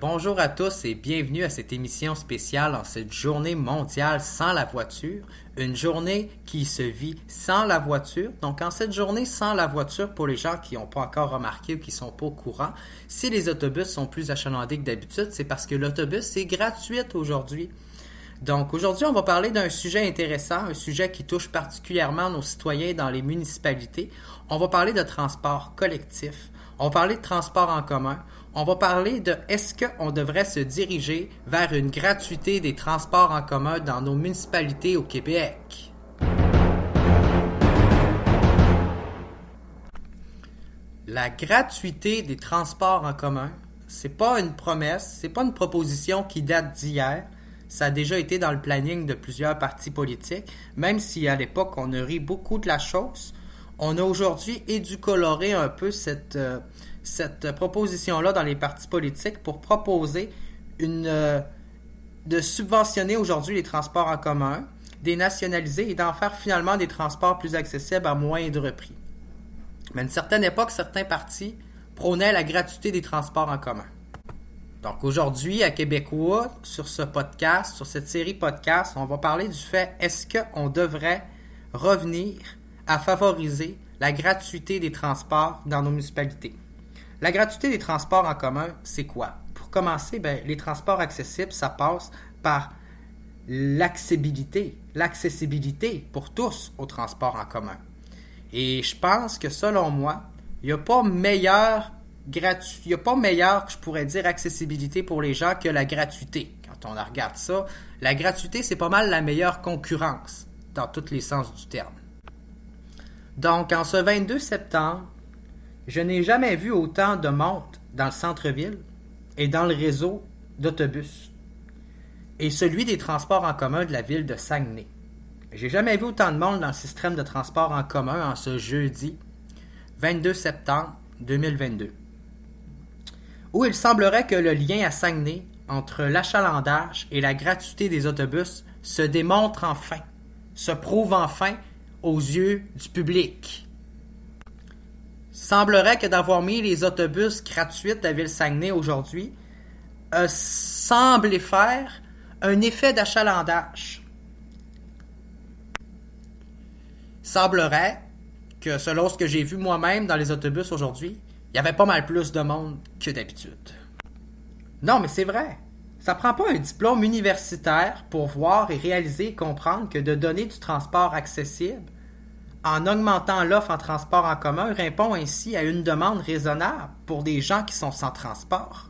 Bonjour à tous et bienvenue à cette émission spéciale en cette journée mondiale sans la voiture. Une journée qui se vit sans la voiture. Donc, en cette journée sans la voiture, pour les gens qui n'ont pas encore remarqué ou qui ne sont pas au courant, si les autobus sont plus achalandés que d'habitude, c'est parce que l'autobus est gratuit aujourd'hui. Donc, aujourd'hui, on va parler d'un sujet intéressant, un sujet qui touche particulièrement nos citoyens dans les municipalités. On va parler de transport collectif. On va parler de transport en commun. On va parler de est-ce qu'on devrait se diriger vers une gratuité des transports en commun dans nos municipalités au Québec. La gratuité des transports en commun, c'est pas une promesse, c'est pas une proposition qui date d'hier. Ça a déjà été dans le planning de plusieurs partis politiques, même si à l'époque on a ri beaucoup de la chose. On a aujourd'hui édulcoré un peu cette proposition-là dans les partis politiques pour proposer de subventionner aujourd'hui les transports en commun, dénationaliser et d'en faire finalement des transports plus accessibles à moindre prix. Mais à une certaine époque, certains partis prônaient la gratuité des transports en commun. Donc aujourd'hui, à Québécois, sur ce podcast, sur cette série podcast, on va parler du fait est-ce qu'on devrait revenir à favoriser la gratuité des transports dans nos municipalités. La gratuité des transports en commun, c'est quoi? Pour commencer, les transports accessibles, ça passe par l'accessibilité pour tous aux transports en commun. Et je pense que selon moi, il n'y a pas meilleur que je pourrais dire accessibilité pour les gens que la gratuité. Quand on regarde ça, la gratuité, c'est pas mal la meilleure concurrence dans tous les sens du terme. Donc, en ce 22 septembre, je n'ai jamais vu autant de monde dans le centre-ville et dans le réseau d'autobus et celui des transports en commun de la ville de Saguenay. J'ai jamais vu autant de monde dans le système de transport en commun en ce jeudi 22 septembre 2022, où il semblerait que le lien à Saguenay entre l'achalandage et la gratuité des autobus se démontre enfin, se prouve enfin aux yeux du public. Semblerait que d'avoir mis les autobus gratuits à Ville-Saguenay aujourd'hui a semblé faire un effet d'achalandage. Semblerait que, selon ce que j'ai vu moi-même dans les autobus aujourd'hui, il y avait pas mal plus de monde que d'habitude. Non, mais c'est vrai. Ça prend pas un diplôme universitaire pour voir et réaliser et comprendre que de donner du transport accessible en augmentant l'offre en transport en commun répond ainsi à une demande raisonnable pour des gens qui sont sans transport.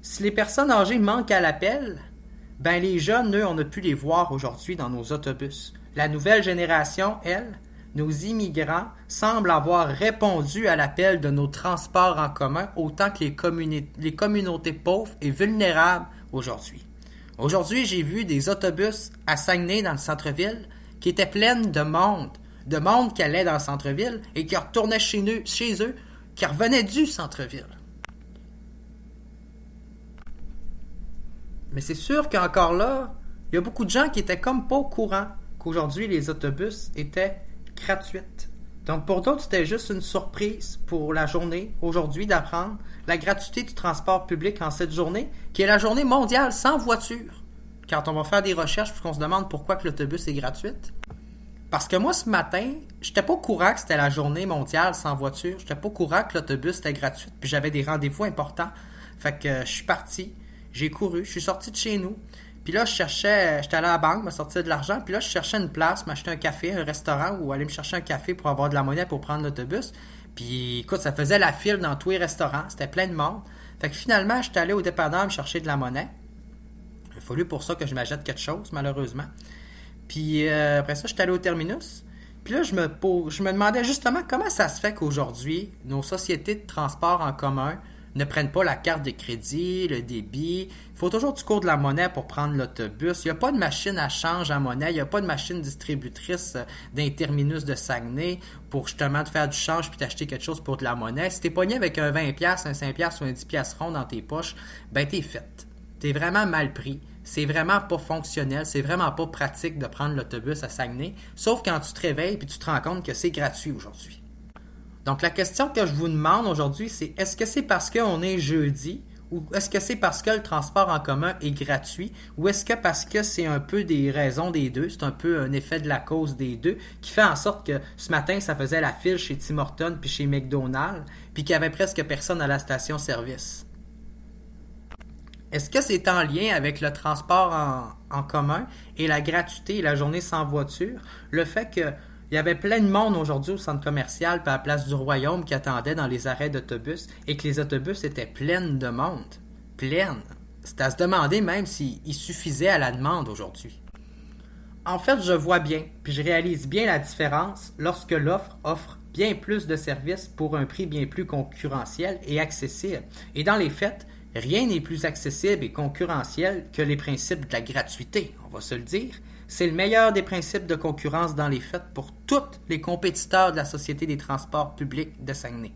Si les personnes âgées manquent à l'appel, les jeunes, eux, on a pu les voir aujourd'hui dans nos autobus. La nouvelle génération, elle, nos immigrants, semblent avoir répondu à l'appel de nos transports en commun autant que les communautés pauvres et vulnérables aujourd'hui. Aujourd'hui, j'ai vu des autobus à Saguenay dans le centre-ville qui étaient pleines de monde qui allait dans le centre-ville et qui retournait chez eux, qui revenaient du centre-ville. Mais c'est sûr qu'encore là, il y a beaucoup de gens qui étaient comme pas au courant qu'aujourd'hui les autobus étaient gratuits. Donc pour d'autres, c'était juste une surprise pour la journée, aujourd'hui, d'apprendre la gratuité du transport public en cette journée, qui est la journée mondiale sans voiture. Quand on va faire des recherches puis qu'on se demande pourquoi que l'autobus est gratuit. Parce que moi, ce matin, j'étais pas au courant que c'était la journée mondiale sans voiture. J'étais pas au courant que l'autobus était gratuit. Puis j'avais des rendez-vous importants. Fait que je suis parti, j'ai couru, je suis sorti de chez nous. Puis là, j'étais allé à la banque, me sortir de l'argent. Puis là, je cherchais une place, m'acheter un café, un restaurant ou aller me chercher un café pour avoir de la monnaie pour prendre l'autobus. Puis écoute, ça faisait la file dans tous les restaurants. C'était plein de monde. Fait que finalement, j'étais allé au dépanneur me chercher de la monnaie. Il a fallu pour ça que je m'achète quelque chose, malheureusement. Puis après ça, j'étais allé au terminus. Puis là, je me demandais justement comment ça se fait qu'aujourd'hui, nos sociétés de transport en commun ne prennent pas la carte de crédit, le débit. Il faut toujours du cours de la monnaie pour prendre l'autobus. Il n'y a pas de machine à change en monnaie. Il n'y a pas de machine distributrice d'un terminus de Saguenay pour justement te faire du change puis t'acheter quelque chose pour de la monnaie. Si t'es pogné avec un 20$, un 5$ ou un 10$ rond dans tes poches, t'es fait. T'es vraiment mal pris. C'est vraiment pas fonctionnel, c'est vraiment pas pratique de prendre l'autobus à Saguenay, sauf quand tu te réveilles et tu te rends compte que c'est gratuit aujourd'hui. Donc la question que je vous demande aujourd'hui, c'est est-ce que c'est parce qu'on est jeudi Ou est-ce que c'est parce que le transport en commun est gratuit? Ou est-ce que parce que c'est un peu des raisons des deux, c'est un peu un effet de la cause des deux, qui fait en sorte que ce matin, ça faisait la file chez Tim Hortons puis chez McDonald's, puis qu'il y avait presque personne à la station-service? Est-ce que c'est en lien avec le transport en commun et la gratuité et la journée sans voiture? Le fait que il y avait plein de monde aujourd'hui au centre commercial puis à la place du Royaume qui attendait dans les arrêts d'autobus et que les autobus étaient pleines de monde. Pleines. C'est à se demander même s'il suffisait à la demande aujourd'hui. En fait, je vois bien, puis je réalise bien la différence lorsque l'offre offre bien plus de services pour un prix bien plus concurrentiel et accessible. Et dans les faits, rien n'est plus accessible et concurrentiel que les principes de la gratuité, on va se le dire. C'est le meilleur des principes de concurrence dans les faits pour tous les compétiteurs de la Société des transports publics de Saguenay.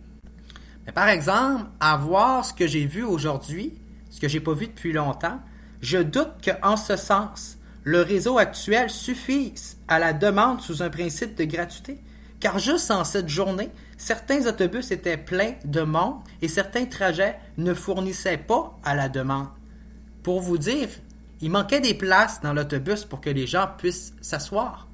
Mais par exemple, à voir ce que j'ai vu aujourd'hui, ce que j'ai pas vu depuis longtemps, je doute qu'en ce sens, le réseau actuel suffise à la demande sous un principe de gratuité. Car juste en cette journée, certains autobus étaient pleins de monde et certains trajets ne fournissaient pas à la demande. Pour vous dire, il manquait des places dans l'autobus pour que les gens puissent s'asseoir.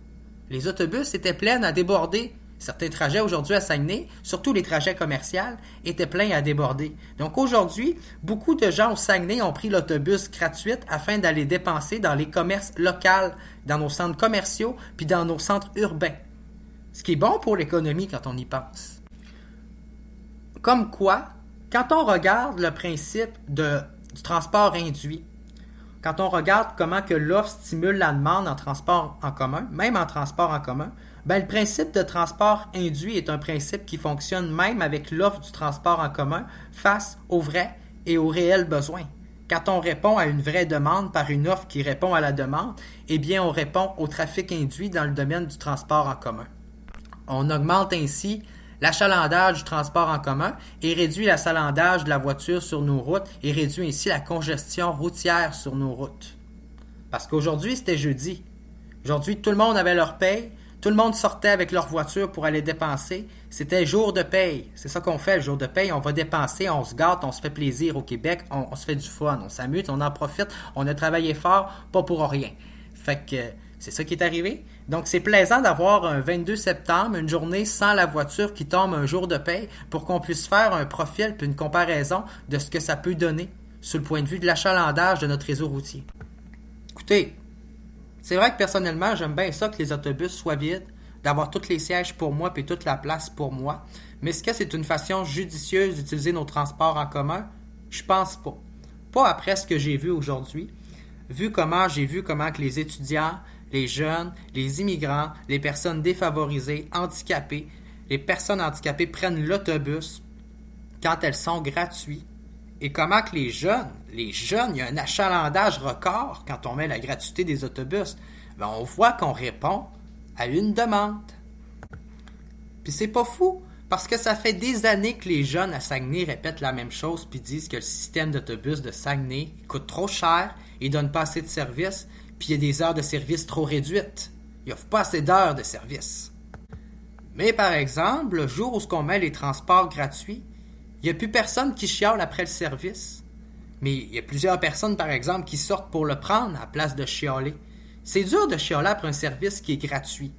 Les autobus étaient pleins à déborder. Certains trajets aujourd'hui à Saguenay, surtout les trajets commerciaux, étaient pleins à déborder. Donc aujourd'hui, beaucoup de gens au Saguenay ont pris l'autobus gratuit afin d'aller dépenser dans les commerces locaux, dans nos centres commerciaux puis dans nos centres urbains. Ce qui est bon pour l'économie quand on y pense. Comme quoi, quand on regarde le principe du transport induit, quand on regarde comment que l'offre stimule la demande en transport en commun, même en transport en commun, le principe de transport induit est un principe qui fonctionne même avec l'offre du transport en commun face aux vrais et aux réels besoins. Quand on répond à une vraie demande par une offre qui répond à la demande, eh bien on répond au trafic induit dans le domaine du transport en commun. On augmente ainsi l'achalandage du transport en commun et réduit l'achalandage de la voiture sur nos routes et réduit ainsi la congestion routière sur nos routes. Parce qu'aujourd'hui, c'était jeudi. Aujourd'hui, tout le monde avait leur paye, tout le monde sortait avec leur voiture pour aller dépenser. C'était jour de paye. C'est ça qu'on fait le jour de paye. On va dépenser, on se gâte, on se fait plaisir au Québec, on se fait du fun, on s'amuse, on en profite, on a travaillé fort, pas pour rien. Fait que c'est ça qui est arrivé. Donc, c'est plaisant d'avoir un 22 septembre, une journée sans la voiture qui tombe un jour de paye pour qu'on puisse faire un profil puis une comparaison de ce que ça peut donner sur le point de vue de l'achalandage de notre réseau routier. Écoutez, c'est vrai que personnellement, j'aime bien ça que les autobus soient vides, d'avoir tous les sièges pour moi puis toute la place pour moi. Mais est-ce que c'est une façon judicieuse d'utiliser nos transports en commun? Je pense pas. Pas après ce que j'ai vu aujourd'hui. J'ai vu comment que les étudiants, les jeunes, les immigrants, les personnes défavorisées, handicapées, les personnes handicapées prennent l'autobus quand elles sont gratuites. Et comment que les jeunes, il y a un achalandage record quand on met la gratuité des autobus. On voit qu'on répond à une demande. Puis c'est pas fou, parce que ça fait des années que les jeunes à Saguenay répètent la même chose puis disent que le système d'autobus de Saguenay coûte trop cher et donne pas assez de services, puis il y a des heures de service trop réduites. Il offre pas assez d'heures de service. Mais par exemple, le jour où on met les transports gratuits, il n'y a plus personne qui chiale après le service. Mais il y a plusieurs personnes, par exemple, qui sortent pour le prendre à la place de chialer. C'est dur de chialer après un service qui est gratuit.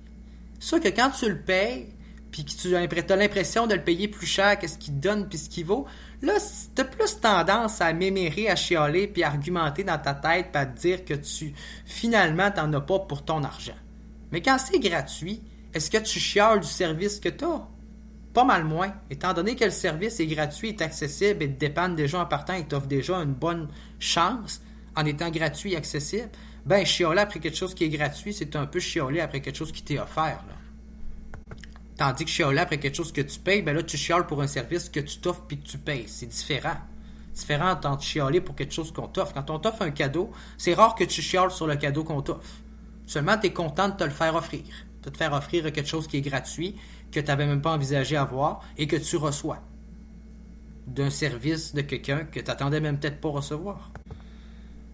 C'est sûr que quand tu le payes, puis que tu as l'impression de le payer plus cher que ce qu'il te donne puis ce qu'il vaut, là, tu as plus tendance à mémérer, à chialer, puis à argumenter dans ta tête, puis à te dire que finalement, tu n'en as pas pour ton argent. Mais quand c'est gratuit, est-ce que tu chiales du service que tu as? Pas mal moins. Étant donné que le service est gratuit, est accessible et te dépanne déjà en partant et t'offre déjà une bonne chance en étant gratuit et accessible, chialer après quelque chose qui est gratuit, c'est un peu chialer après quelque chose qui t'est offert, là. Tandis que chialer après quelque chose que tu payes, là, tu chiales pour un service que tu t'offres puis que tu payes. C'est différent. Différent entre chialer pour quelque chose qu'on t'offre. Quand on t'offre un cadeau, c'est rare que tu chiales sur le cadeau qu'on t'offre. Seulement, tu es content de te le faire offrir. De te faire offrir quelque chose qui est gratuit, que tu n'avais même pas envisagé avoir et que tu reçois. D'un service de quelqu'un que tu n'attendais même peut-être pas recevoir.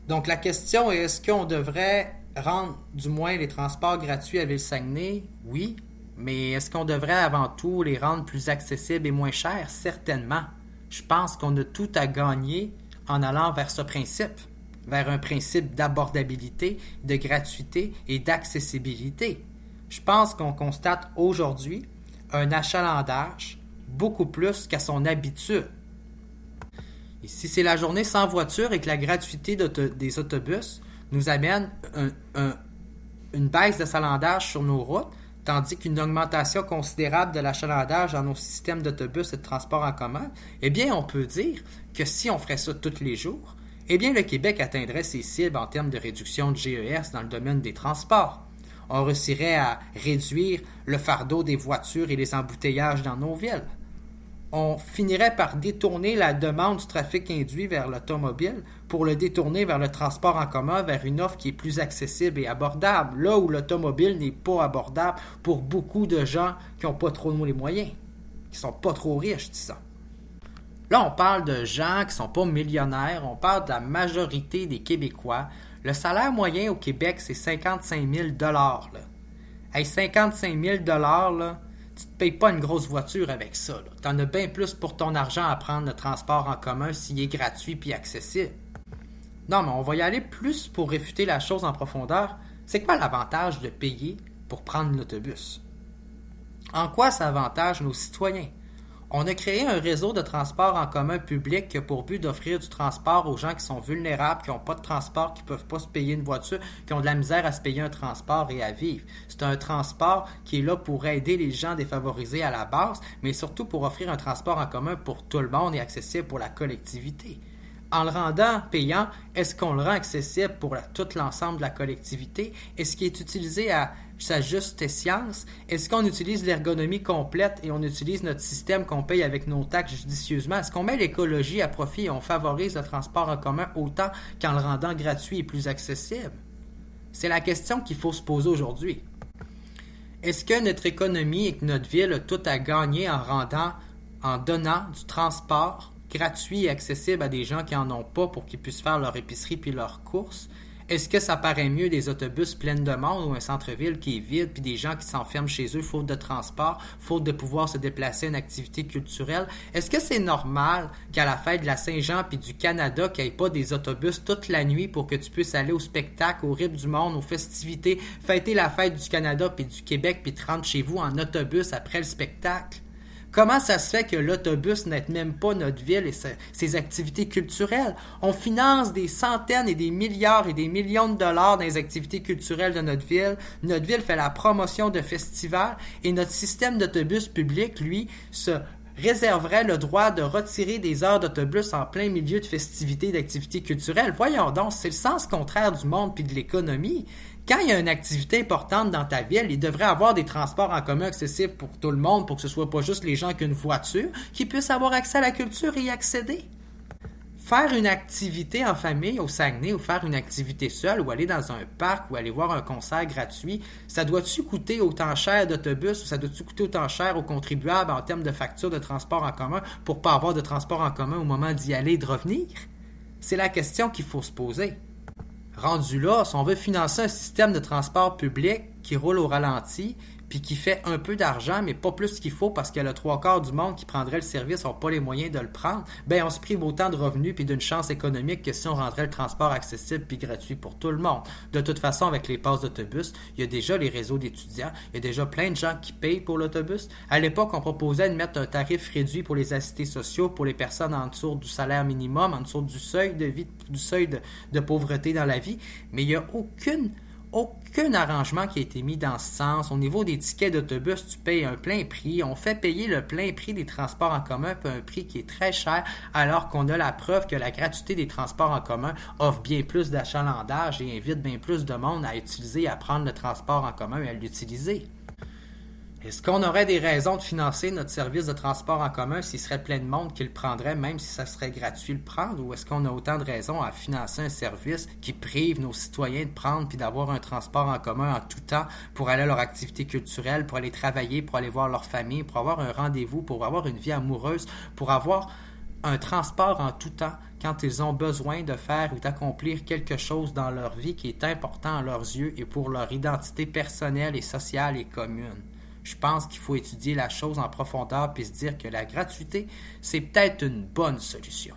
Donc, la question est, est-ce qu'on devrait rendre, du moins, les transports gratuits à Ville-Saguenay? Oui. Mais est-ce qu'on devrait avant tout les rendre plus accessibles et moins chers? Certainement. Je pense qu'on a tout à gagner en allant vers ce principe, vers un principe d'abordabilité, de gratuité et d'accessibilité. Je pense qu'on constate aujourd'hui un achalandage beaucoup plus qu'à son habitude. Et si c'est la journée sans voiture et que la gratuité des autobus nous amène une baisse d'achalandage sur nos routes, tandis qu'une augmentation considérable de l'achalandage dans nos systèmes d'autobus et de transport en commun, eh bien, on peut dire que si on ferait ça tous les jours, eh bien, le Québec atteindrait ses cibles en termes de réduction de GES dans le domaine des transports. On réussirait à réduire le fardeau des voitures et les embouteillages dans nos villes. On finirait par détourner la demande du trafic induit vers l'automobile pour le détourner vers le transport en commun, vers une offre qui est plus accessible et abordable, là où l'automobile n'est pas abordable pour beaucoup de gens qui n'ont pas trop les moyens, qui sont pas trop riches, disons. Là, on parle de gens qui sont pas millionnaires, on parle de la majorité des Québécois. Le salaire moyen au Québec, c'est 55 000 $. Hey, 55 000 $, là, tu ne te payes pas une grosse voiture avec ça. Tu en as bien plus pour ton argent à prendre le transport en commun s'il est gratuit et accessible. Non, mais on va y aller plus pour réfuter la chose en profondeur. C'est quoi l'avantage de payer pour prendre l'autobus? En quoi ça avantage nos citoyens? On a créé un réseau de transport en commun public qui a pour but d'offrir du transport aux gens qui sont vulnérables, qui n'ont pas de transport, qui ne peuvent pas se payer une voiture, qui ont de la misère à se payer un transport et à vivre. C'est un transport qui est là pour aider les gens défavorisés à la base, mais surtout pour offrir un transport en commun pour tout le monde et accessible pour la collectivité. En le rendant payant, est-ce qu'on le rend accessible pour tout l'ensemble de la collectivité? Est-ce qu'il est utilisé à sa juste science? Est-ce qu'on utilise l'ergonomie complète et on utilise notre système qu'on paye avec nos taxes judicieusement? Est-ce qu'on met l'écologie à profit et on favorise le transport en commun autant qu'en le rendant gratuit et plus accessible? C'est la question qu'il faut se poser aujourd'hui. Est-ce que notre économie et que notre ville a tout à gagner en donnant du transport gratuit et accessible à des gens qui n'en ont pas pour qu'ils puissent faire leur épicerie puis leurs courses? Est-ce que ça paraît mieux des autobus pleins de monde ou un centre-ville qui est vide puis des gens qui s'enferment chez eux faute de transport, faute de pouvoir se déplacer à une activité culturelle? Est-ce que c'est normal qu'à la fête de la Saint-Jean puis du Canada qu'il n'y ait pas des autobus toute la nuit pour que tu puisses aller au spectacle, au rythme du monde, aux festivités, fêter la fête du Canada puis du Québec puis te rendre chez vous en autobus après le spectacle? Comment ça se fait que l'autobus n'aide même pas notre ville et ses activités culturelles? On finance des centaines et des milliards et des millions de dollars dans les activités culturelles de notre ville. Notre ville fait la promotion de festivals et notre système d'autobus public, lui, se réserverait le droit de retirer des heures d'autobus en plein milieu de festivités et d'activités culturelles. Voyons donc, c'est le sens contraire du monde puis de l'économie. Quand il y a une activité importante dans ta ville, il devrait avoir des transports en commun accessibles pour tout le monde, pour que ce soit pas juste les gens qui ont une voiture, qui puissent avoir accès à la culture et y accéder. Faire une activité en famille au Saguenay ou faire une activité seule ou aller dans un parc ou aller voir un concert gratuit, ça doit-tu coûter autant cher d'autobus ou ça doit-tu coûter autant cher aux contribuables en termes de facture de transport en commun pour pas avoir de transport en commun au moment d'y aller et de revenir? C'est la question qu'il faut se poser. Rendu là, si on veut financer un système de transport public qui roule au ralenti, puis qui fait un peu d'argent, mais pas plus qu'il faut parce que le 3/4 du monde qui prendrait le service n'ont pas les moyens de le prendre, ben on se prive autant de revenus puis d'une chance économique que si on rendrait le transport accessible puis gratuit pour tout le monde. De toute façon, avec les passes d'autobus, il y a déjà les réseaux d'étudiants, il y a déjà plein de gens qui payent pour l'autobus. À l'époque, on proposait de mettre un tarif réduit pour les assistés sociaux, pour les personnes en dessous du salaire minimum, en dessous du seuil de vie, du seuil de pauvreté dans la vie, mais il n'y a aucun arrangement qui a été mis dans ce sens. Au niveau des tickets d'autobus, tu payes un plein prix. On fait payer le plein prix des transports en commun puis un prix qui est très cher, alors qu'on a la preuve que la gratuité des transports en commun offre bien plus d'achalandage et invite bien plus de monde à utiliser, à prendre le transport en commun et à l'utiliser. Est-ce qu'on aurait des raisons de financer notre service de transport en commun s'il serait plein de monde qui le prendrait, même si ça serait gratuit le prendre, ou est-ce qu'on a autant de raisons à financer un service qui prive nos citoyens de prendre puis d'avoir un transport en commun en tout temps pour aller à leur activité culturelle, pour aller travailler, pour aller voir leur famille, pour avoir un rendez-vous, pour avoir une vie amoureuse, pour avoir un transport en tout temps quand ils ont besoin de faire ou d'accomplir quelque chose dans leur vie qui est important à leurs yeux et pour leur identité personnelle et sociale et commune. Je pense qu'il faut étudier la chose en profondeur puis se dire que la gratuité, c'est peut-être une bonne solution.